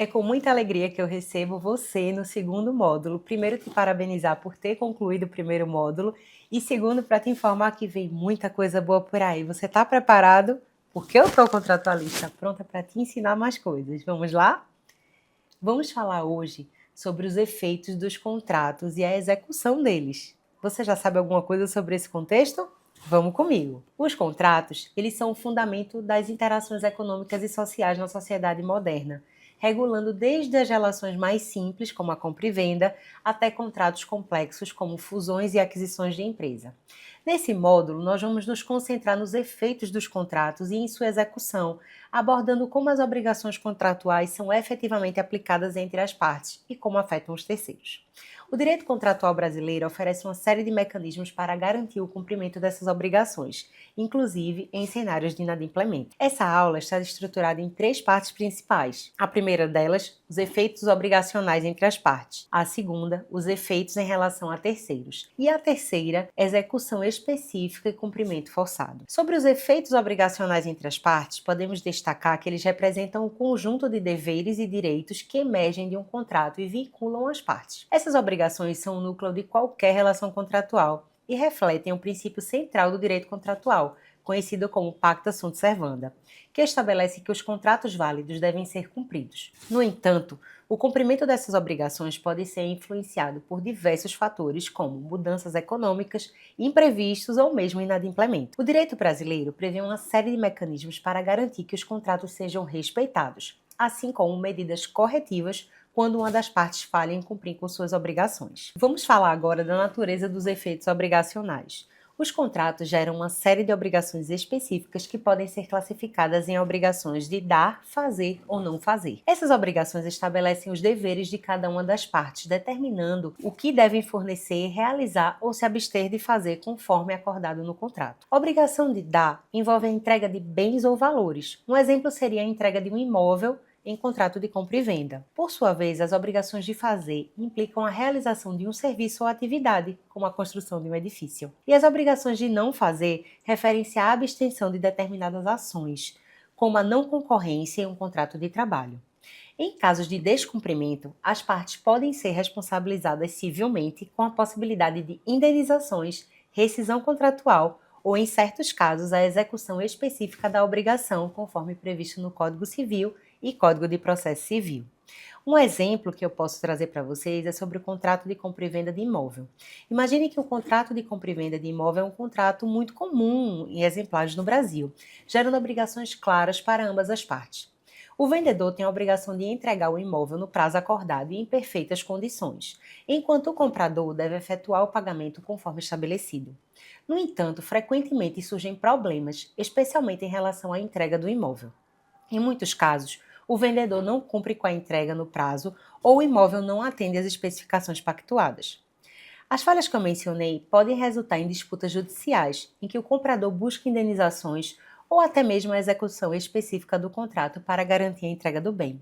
É com muita alegria que eu recebo você no segundo módulo. Primeiro, te parabenizar por ter concluído o primeiro módulo e segundo, para te informar que vem muita coisa boa por aí. Você está preparado? Porque eu estou contratualista, pronta para te ensinar mais coisas. Vamos lá? Vamos falar hoje sobre os efeitos dos contratos e a execução deles. Você já sabe alguma coisa sobre esse contexto? Vamos comigo. Os contratos, eles são o fundamento das interações econômicas e sociais na sociedade moderna, regulando desde as relações mais simples, como a compra e venda, até contratos complexos, como fusões e aquisições de empresa. Nesse módulo, nós vamos nos concentrar nos efeitos dos contratos e em sua execução, abordando como as obrigações contratuais são efetivamente aplicadas entre as partes e como afetam os terceiros. O direito contratual brasileiro oferece uma série de mecanismos para garantir o cumprimento dessas obrigações, inclusive em cenários de inadimplemento. Essa aula está estruturada em 3 partes principais. A primeira delas, os efeitos obrigacionais entre as partes. A segunda, os efeitos em relação a terceiros. E a terceira, execução específica e cumprimento forçado. Sobre os efeitos obrigacionais entre as partes, podemos destacar que eles representam um conjunto de deveres e direitos que emergem de um contrato e vinculam as partes. Essas obrigações são o núcleo de qualquer relação contratual e refletem o princípio central do direito contratual, conhecido como Pacta Sunt Servanda, que estabelece que os contratos válidos devem ser cumpridos. No entanto, o cumprimento dessas obrigações pode ser influenciado por diversos fatores, como mudanças econômicas, imprevistos ou mesmo inadimplemento. O direito brasileiro prevê uma série de mecanismos para garantir que os contratos sejam respeitados, assim como medidas corretivas quando uma das partes falha em cumprir com suas obrigações. Vamos falar agora da natureza dos efeitos obrigacionais. Os contratos geram uma série de obrigações específicas que podem ser classificadas em obrigações de dar, fazer ou não fazer. Essas obrigações estabelecem os deveres de cada uma das partes, determinando o que devem fornecer, realizar ou se abster de fazer conforme acordado no contrato. A obrigação de dar envolve a entrega de bens ou valores. Um exemplo seria a entrega de um imóvel em contrato de compra e venda. Por sua vez, as obrigações de fazer implicam a realização de um serviço ou atividade, como a construção de um edifício. E as obrigações de não fazer referem-se à abstenção de determinadas ações, como a não concorrência em um contrato de trabalho. Em casos de descumprimento, as partes podem ser responsabilizadas civilmente com a possibilidade de indenizações, rescisão contratual ou, em certos casos, a execução específica da obrigação, conforme previsto no Código Civil e Código de Processo Civil. Um exemplo que eu posso trazer para vocês é sobre o contrato de compra e venda de imóvel. Imagine que o contrato de compra e venda de imóvel é um contrato muito comum em exemplares no Brasil, gerando obrigações claras para ambas as partes. O vendedor tem a obrigação de entregar o imóvel no prazo acordado e em perfeitas condições, enquanto o comprador deve efetuar o pagamento conforme estabelecido. No entanto, frequentemente surgem problemas, especialmente em relação à entrega do imóvel. Em muitos casos, o vendedor não cumpre com a entrega no prazo ou o imóvel não atende às especificações pactuadas. As falhas que eu mencionei podem resultar em disputas judiciais, em que o comprador busca indenizações ou até mesmo a execução específica do contrato para garantir a entrega do bem.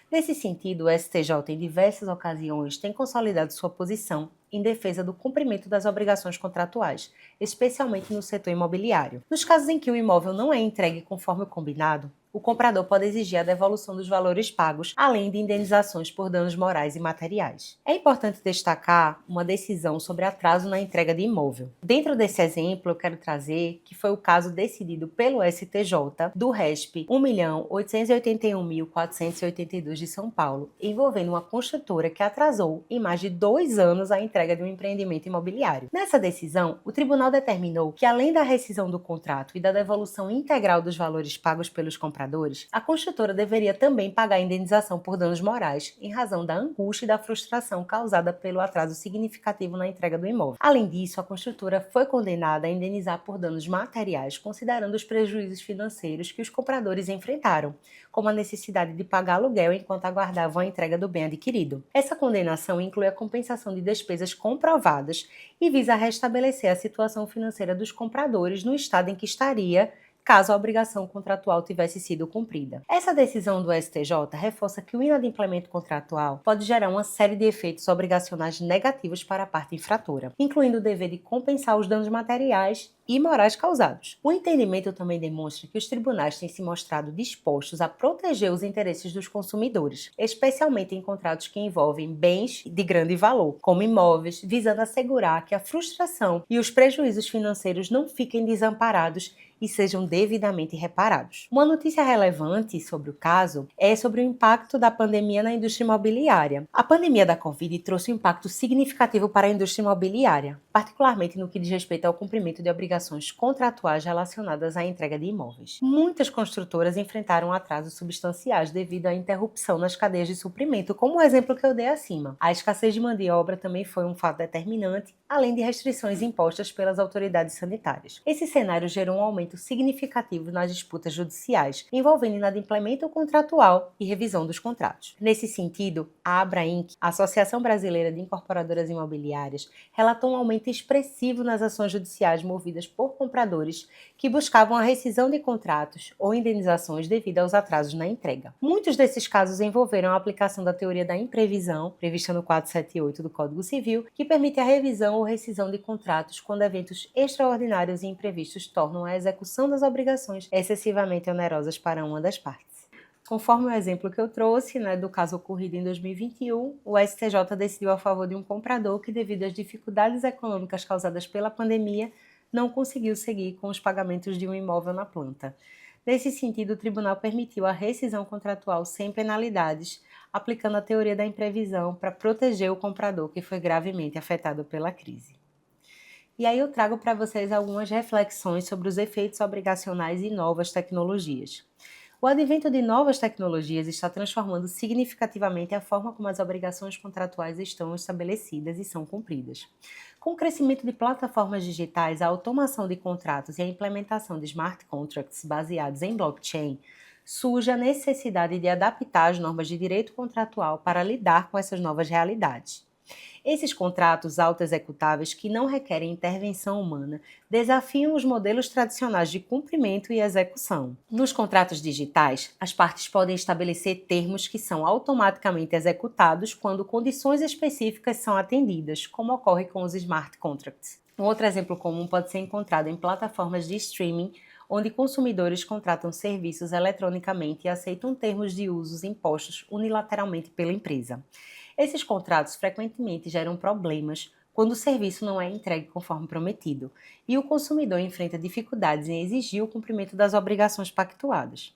Nesse sentido, o STJ, em diversas ocasiões, tem consolidado sua posição em defesa do cumprimento das obrigações contratuais, especialmente no setor imobiliário. Nos casos em que o imóvel não é entregue conforme o combinado, o comprador pode exigir a devolução dos valores pagos, além de indenizações por danos morais e materiais. É importante destacar uma decisão sobre atraso na entrega de imóvel. Dentro desse exemplo, eu quero trazer que foi o caso decidido pelo STJ do RESP 1.881.482 de São Paulo, envolvendo uma construtora que atrasou em mais de 2 anos a entrega de um empreendimento imobiliário. Nessa decisão, o tribunal determinou que, além da rescisão do contrato e da devolução integral dos valores pagos pelos compradores, a construtora deveria também pagar a indenização por danos morais, em razão da angústia e da frustração causada pelo atraso significativo na entrega do imóvel. Além disso, a construtora foi condenada a indenizar por danos materiais, considerando os prejuízos financeiros que os compradores enfrentaram, como a necessidade de pagar aluguel enquanto aguardavam a entrega do bem adquirido. Essa condenação inclui a compensação de despesas comprovadas e visa restabelecer a situação financeira dos compradores no estado em que estaria caso a obrigação contratual tivesse sido cumprida. Essa decisão do STJ reforça que o inadimplemento contratual pode gerar uma série de efeitos obrigacionais negativos para a parte infratora, incluindo o dever de compensar os danos materiais e morais causados. O entendimento também demonstra que os tribunais têm se mostrado dispostos a proteger os interesses dos consumidores, especialmente em contratos que envolvem bens de grande valor, como imóveis, visando assegurar que a frustração e os prejuízos financeiros não fiquem desamparados e sejam devidamente reparados. Uma notícia relevante sobre o caso é sobre o impacto da pandemia na indústria imobiliária. A pandemia da Covid trouxe um impacto significativo para a indústria imobiliária, particularmente no que diz respeito ao cumprimento de obrigações contratuais relacionadas à entrega de imóveis. Muitas construtoras enfrentaram atrasos substanciais devido à interrupção nas cadeias de suprimento, como o exemplo que eu dei acima. A escassez de mão de obra também foi um fato determinante, além de restrições impostas pelas autoridades sanitárias. Esse cenário gerou um aumento significativo nas disputas judiciais, envolvendo inadimplemento contratual e revisão dos contratos. Nesse sentido, a Abra Inc., a Associação Brasileira de Incorporadoras Imobiliárias, relatou um aumento expressivo nas ações judiciais movidas por compradores que buscavam a rescisão de contratos ou indenizações devido aos atrasos na entrega. Muitos desses casos envolveram a aplicação da teoria da imprevisão, prevista no 478 do Código Civil, que permite a revisão ou rescisão de contratos quando eventos extraordinários e imprevistos tornam a execução das obrigações excessivamente onerosas para uma das partes. Conforme o exemplo que eu trouxe, do caso ocorrido em 2021, o STJ decidiu a favor de um comprador que, devido às dificuldades econômicas causadas pela pandemia, não conseguiu seguir com os pagamentos de um imóvel na planta. Nesse sentido, o tribunal permitiu a rescisão contratual sem penalidades, aplicando a teoria da imprevisão para proteger o comprador que foi gravemente afetado pela crise. E aí eu trago para vocês algumas reflexões sobre os efeitos obrigacionais e novas tecnologias. O advento de novas tecnologias está transformando significativamente a forma como as obrigações contratuais estão estabelecidas e são cumpridas. Com o crescimento de plataformas digitais, a automação de contratos e a implementação de smart contracts baseados em blockchain, surge a necessidade de adaptar as normas de direito contratual para lidar com essas novas realidades. Esses contratos autoexecutáveis que não requerem intervenção humana desafiam os modelos tradicionais de cumprimento e execução. Nos contratos digitais, as partes podem estabelecer termos que são automaticamente executados quando condições específicas são atendidas, como ocorre com os smart contracts. Um outro exemplo comum pode ser encontrado em plataformas de streaming, onde consumidores contratam serviços eletronicamente e aceitam termos de usos impostos unilateralmente pela empresa. Esses contratos frequentemente geram problemas quando o serviço não é entregue conforme prometido e o consumidor enfrenta dificuldades em exigir o cumprimento das obrigações pactuadas.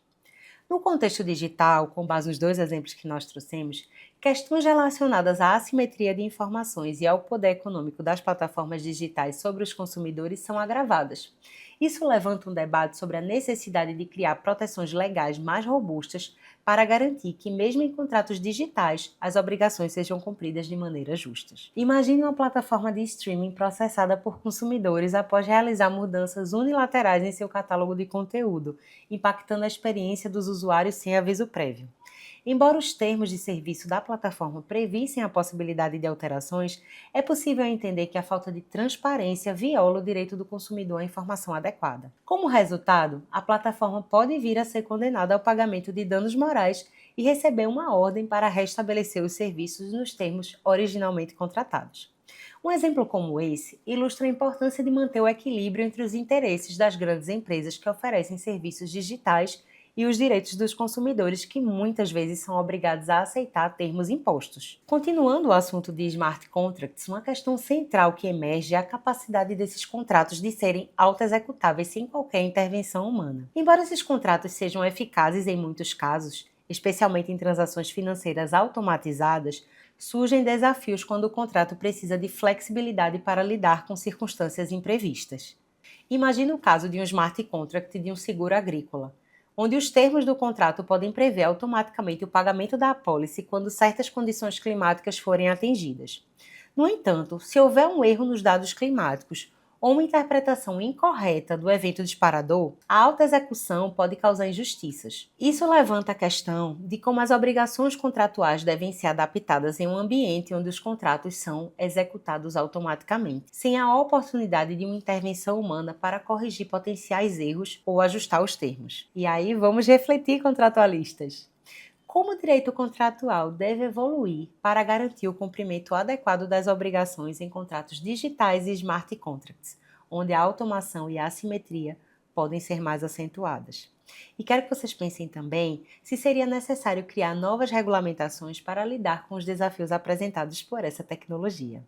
No contexto digital, com base nos dois exemplos que nós trouxemos, questões relacionadas à assimetria de informações e ao poder econômico das plataformas digitais sobre os consumidores são agravadas. Isso levanta um debate sobre a necessidade de criar proteções legais mais robustas para garantir que, mesmo em contratos digitais, as obrigações sejam cumpridas de maneira justa. Imagine uma plataforma de streaming processada por consumidores após realizar mudanças unilaterais em seu catálogo de conteúdo, impactando a experiência dos usuários sem aviso prévio. Embora os termos de serviço da plataforma previssem a possibilidade de alterações, é possível entender que a falta de transparência viola o direito do consumidor à informação adequada. Como resultado, a plataforma pode vir a ser condenada ao pagamento de danos morais e receber uma ordem para restabelecer os serviços nos termos originalmente contratados. Um exemplo como esse ilustra a importância de manter o equilíbrio entre os interesses das grandes empresas que oferecem serviços digitais e os direitos dos consumidores que muitas vezes são obrigados a aceitar termos impostos. Continuando o assunto de smart contracts, uma questão central que emerge é a capacidade desses contratos de serem autoexecutáveis sem qualquer intervenção humana. Embora esses contratos sejam eficazes em muitos casos, especialmente em transações financeiras automatizadas, surgem desafios quando o contrato precisa de flexibilidade para lidar com circunstâncias imprevistas. Imagine o caso de um smart contract de um seguro agrícola, onde os termos do contrato podem prever automaticamente o pagamento da apólice quando certas condições climáticas forem atingidas. No entanto, se houver um erro nos dados climáticos ou uma interpretação incorreta do evento disparador, a autoexecução pode causar injustiças. Isso levanta a questão de como as obrigações contratuais devem ser adaptadas em um ambiente onde os contratos são executados automaticamente, sem a oportunidade de uma intervenção humana para corrigir potenciais erros ou ajustar os termos. E aí vamos refletir, contratualistas. Como o direito contratual deve evoluir para garantir o cumprimento adequado das obrigações em contratos digitais e smart contracts? onde a automação e a assimetria podem ser mais acentuadas. E quero que vocês pensem também se seria necessário criar novas regulamentações para lidar com os desafios apresentados por essa tecnologia.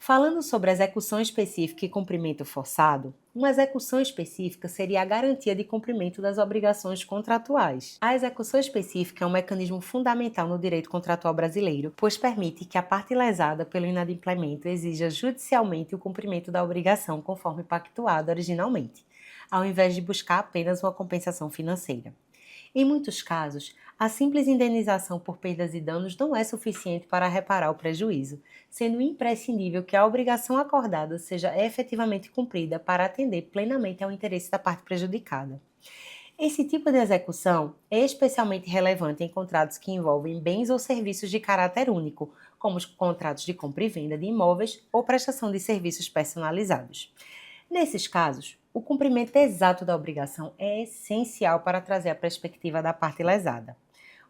Falando sobre execução específica e cumprimento forçado, uma execução específica seria a garantia de cumprimento das obrigações contratuais. A execução específica é um mecanismo fundamental no direito contratual brasileiro, pois permite que a parte lesada pelo inadimplemento exija judicialmente o cumprimento da obrigação conforme pactuado originalmente, ao invés de buscar apenas uma compensação financeira. Em muitos casos, a simples indenização por perdas e danos não é suficiente para reparar o prejuízo, sendo imprescindível que a obrigação acordada seja efetivamente cumprida para atender plenamente ao interesse da parte prejudicada. Esse tipo de execução é especialmente relevante em contratos que envolvem bens ou serviços de caráter único, como os contratos de compra e venda de imóveis ou prestação de serviços personalizados. Nesses casos, o cumprimento exato da obrigação é essencial para trazer a perspectiva da parte lesada.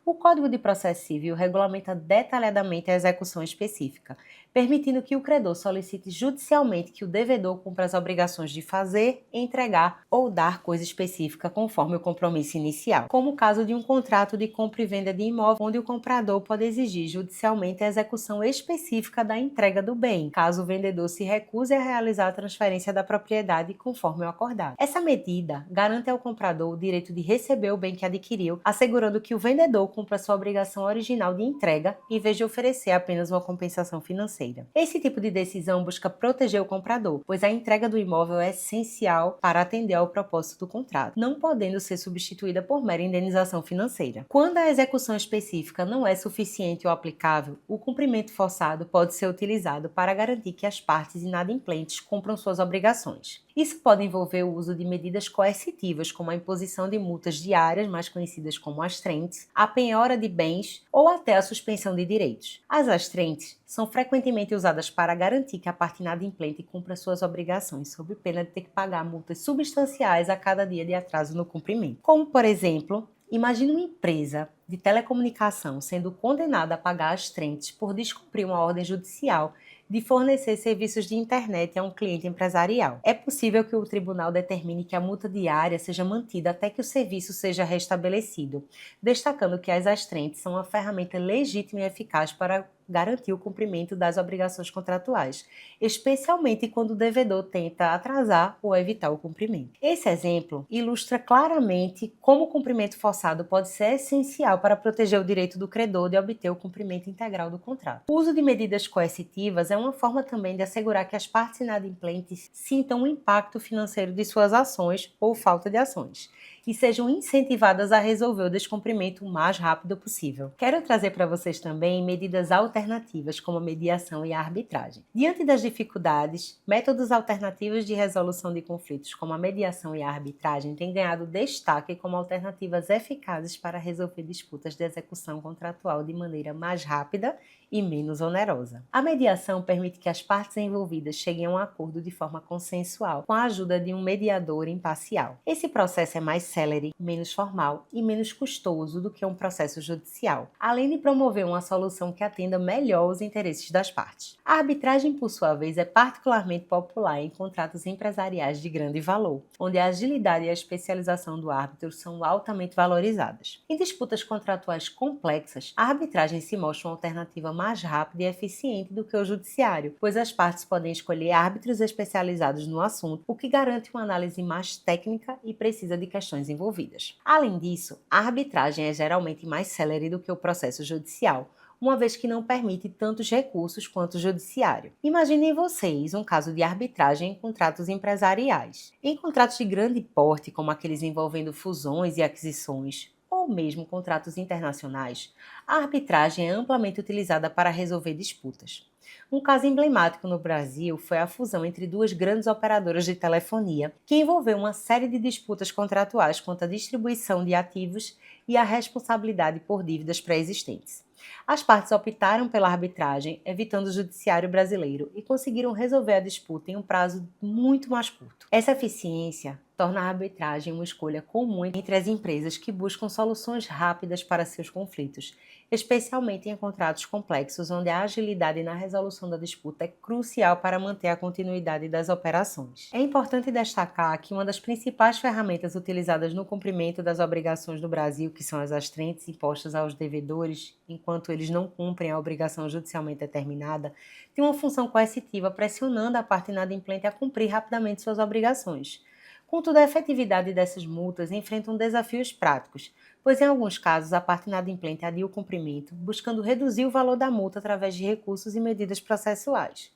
O Código de Processo Civil regulamenta detalhadamente a execução específica, permitindo que o credor solicite judicialmente que o devedor cumpra as obrigações de fazer, entregar ou dar coisa específica conforme o compromisso inicial, como o caso de um contrato de compra e venda de imóvel, onde o comprador pode exigir judicialmente a execução específica da entrega do bem, caso o vendedor se recuse a realizar a transferência da propriedade conforme o acordado. Essa medida garante ao comprador o direito de receber o bem que adquiriu, assegurando que o vendedor cumpra sua obrigação original de entrega, em vez de oferecer apenas uma compensação financeira. Esse tipo de decisão busca proteger o comprador, pois a entrega do imóvel é essencial para atender ao propósito do contrato, não podendo ser substituída por mera indenização financeira. Quando a execução específica não é suficiente ou aplicável, o cumprimento forçado pode ser utilizado para garantir que as partes inadimplentes cumpram suas obrigações. Isso pode envolver o uso de medidas coercitivas, como a imposição de multas diárias, mais conhecidas como astrentes, a penhora de bens ou até a suspensão de direitos. As astrentes são frequentemente usadas para garantir que a parte inadimplente cumpra suas obrigações, sob pena de ter que pagar multas substanciais a cada dia de atraso no cumprimento. Como, por exemplo, imagine uma empresa de telecomunicação sendo condenada a pagar astrentes por descumprir uma ordem judicial de fornecer serviços de internet a um cliente empresarial. É possível que o tribunal determine que a multa diária seja mantida até que o serviço seja restabelecido, destacando que as astrentes são uma ferramenta legítima e eficaz para garantir o cumprimento das obrigações contratuais, especialmente quando o devedor tenta atrasar ou evitar o cumprimento. Esse exemplo ilustra claramente como o cumprimento forçado pode ser essencial para proteger o direito do credor de obter o cumprimento integral do contrato. O uso de medidas coercitivas é uma forma também de assegurar que as partes inadimplentes sintam o impacto financeiro de suas ações ou falta de ações e sejam incentivadas a resolver o descumprimento o mais rápido possível. Quero trazer para vocês também medidas alternativas, como a mediação e a arbitragem. Diante das dificuldades, métodos alternativos de resolução de conflitos, como a mediação e a arbitragem, têm ganhado destaque como alternativas eficazes para resolver disputas de execução contratual de maneira mais rápida e menos onerosa. A mediação permite que as partes envolvidas cheguem a um acordo de forma consensual, com a ajuda de um mediador imparcial. Esse processo é mais célere, menos formal e menos custoso do que um processo judicial, além de promover uma solução que atenda melhor os interesses das partes. A arbitragem, por sua vez, é particularmente popular em contratos empresariais de grande valor, onde a agilidade e a especialização do árbitro são altamente valorizadas. Em disputas contratuais complexas, a arbitragem se mostra uma alternativa mais rápida e eficiente do que o judiciário, pois as partes podem escolher árbitros especializados no assunto, o que garante uma análise mais técnica e precisa de questões envolvidas. Além disso, a arbitragem é geralmente mais célere do que o processo judicial, uma vez que não permite tantos recursos quanto o judiciário. Imaginem vocês um caso de arbitragem em contratos empresariais. Em contratos de grande porte, como aqueles envolvendo fusões e aquisições, ou mesmo contratos internacionais, a arbitragem é amplamente utilizada para resolver disputas. Um caso emblemático no Brasil foi a fusão entre duas grandes operadoras de telefonia, que envolveu uma série de disputas contratuais quanto à distribuição de ativos e a responsabilidade por dívidas pré-existentes. As partes optaram pela arbitragem, evitando o judiciário brasileiro, e conseguiram resolver a disputa em um prazo muito mais curto. Essa eficiência torna a arbitragem uma escolha comum entre as empresas que buscam soluções rápidas para seus conflitos, especialmente em contratos complexos, onde a agilidade na resolução da disputa é crucial para manter a continuidade das operações. É importante destacar que uma das principais ferramentas utilizadas no cumprimento das obrigações do Brasil, que são as astrentes impostas aos devedores, enquanto eles não cumprem a obrigação judicialmente determinada, tem uma função coercitiva pressionando a parte inadimplente a cumprir rapidamente suas obrigações. Contudo, a efetividade dessas multas enfrenta desafios práticos, pois em alguns casos a parte inadimplente adia o cumprimento, buscando reduzir o valor da multa através de recursos e medidas processuais.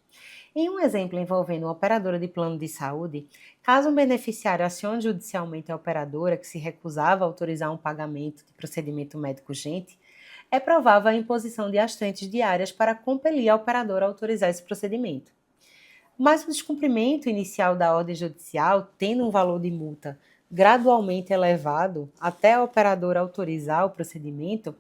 Em um exemplo envolvendo uma operadora de plano de saúde, caso um beneficiário acione judicialmente a operadora que se recusava a autorizar um pagamento de procedimento médico urgente, é provável a imposição de astrentes diárias para compelir a operadora a autorizar esse procedimento. Mas o descumprimento inicial da ordem judicial, tendo um valor de multa gradualmente elevado até a operadora autorizar o procedimento,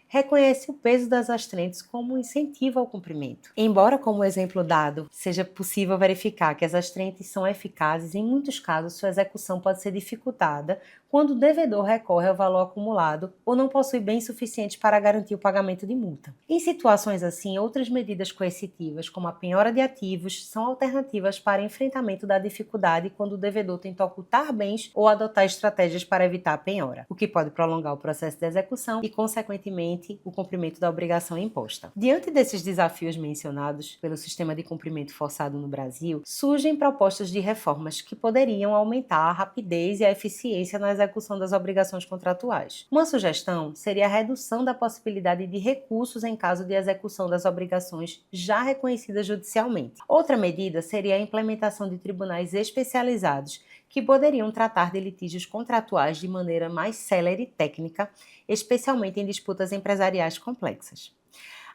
reconhece o peso das astrentes como um incentivo ao cumprimento. Embora, como exemplo dado, seja possível verificar que as astrentes são eficazes, em muitos casos sua execução pode ser dificultada quando o devedor recorre ao valor acumulado ou não possui bens suficientes para garantir o pagamento de multa. Em situações assim, outras medidas coercitivas, como a penhora de ativos, são alternativas para enfrentamento da dificuldade quando o devedor tenta ocultar bens ou adotar estratégias para evitar a penhora, o que pode prolongar o processo de execução e, consequentemente, o cumprimento da obrigação imposta. Diante desses desafios mencionados pelo sistema de cumprimento forçado no Brasil, surgem propostas de reformas que poderiam aumentar a rapidez e a eficiência na execução das obrigações contratuais. Uma sugestão seria a redução da possibilidade de recursos em caso de execução das obrigações já reconhecidas judicialmente. Outra medida seria a implementação de tribunais especializados que poderiam tratar de litígios contratuais de maneira mais célere e técnica, especialmente em disputas empresariais complexas.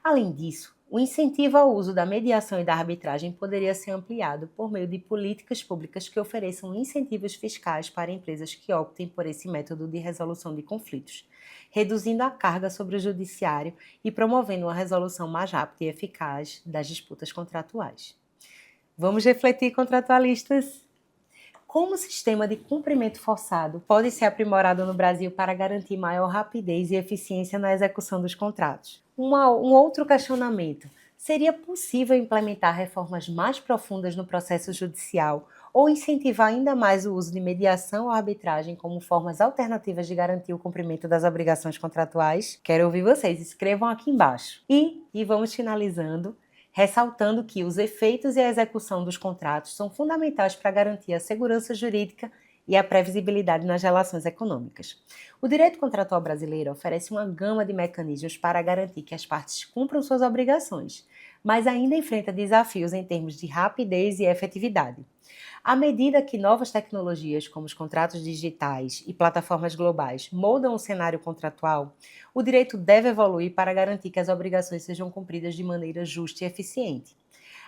Além disso, o incentivo ao uso da mediação e da arbitragem poderia ser ampliado por meio de políticas públicas que ofereçam incentivos fiscais para empresas que optem por esse método de resolução de conflitos, reduzindo a carga sobre o judiciário e promovendo uma resolução mais rápida e eficaz das disputas contratuais. Vamos refletir, contratualistas? Como o sistema de cumprimento forçado pode ser aprimorado no Brasil para garantir maior rapidez e eficiência na execução dos contratos? Um outro questionamento: seria possível implementar reformas mais profundas no processo judicial ou incentivar ainda mais o uso de mediação ou arbitragem como formas alternativas de garantir o cumprimento das obrigações contratuais? Quero ouvir vocês, escrevam aqui embaixo. E vamos finalizando, ressaltando que os efeitos e a execução dos contratos são fundamentais para garantir a segurança jurídica e a previsibilidade nas relações econômicas. O direito contratual brasileiro oferece uma gama de mecanismos para garantir que as partes cumpram suas obrigações, mas ainda enfrenta desafios em termos de rapidez e efetividade. À medida que novas tecnologias, como os contratos digitais e plataformas globais, moldam o cenário contratual, o direito deve evoluir para garantir que as obrigações sejam cumpridas de maneira justa e eficiente.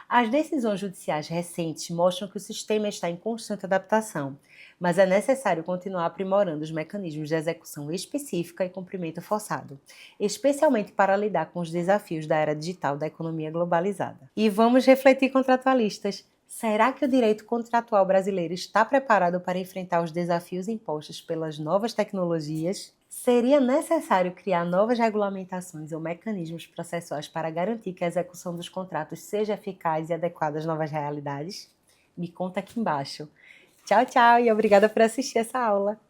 As decisões judiciais recentes mostram que o sistema está em constante adaptação, mas é necessário continuar aprimorando os mecanismos de execução específica e cumprimento forçado, especialmente para lidar com os desafios da era digital da economia globalizada. E vamos refletir, contratualistas. Será que o direito contratual brasileiro está preparado para enfrentar os desafios impostos pelas novas tecnologias? Seria necessário criar novas regulamentações ou mecanismos processuais para garantir que a execução dos contratos seja eficaz e adequada às novas realidades? Me conta aqui embaixo. Tchau, tchau e obrigada por assistir essa aula.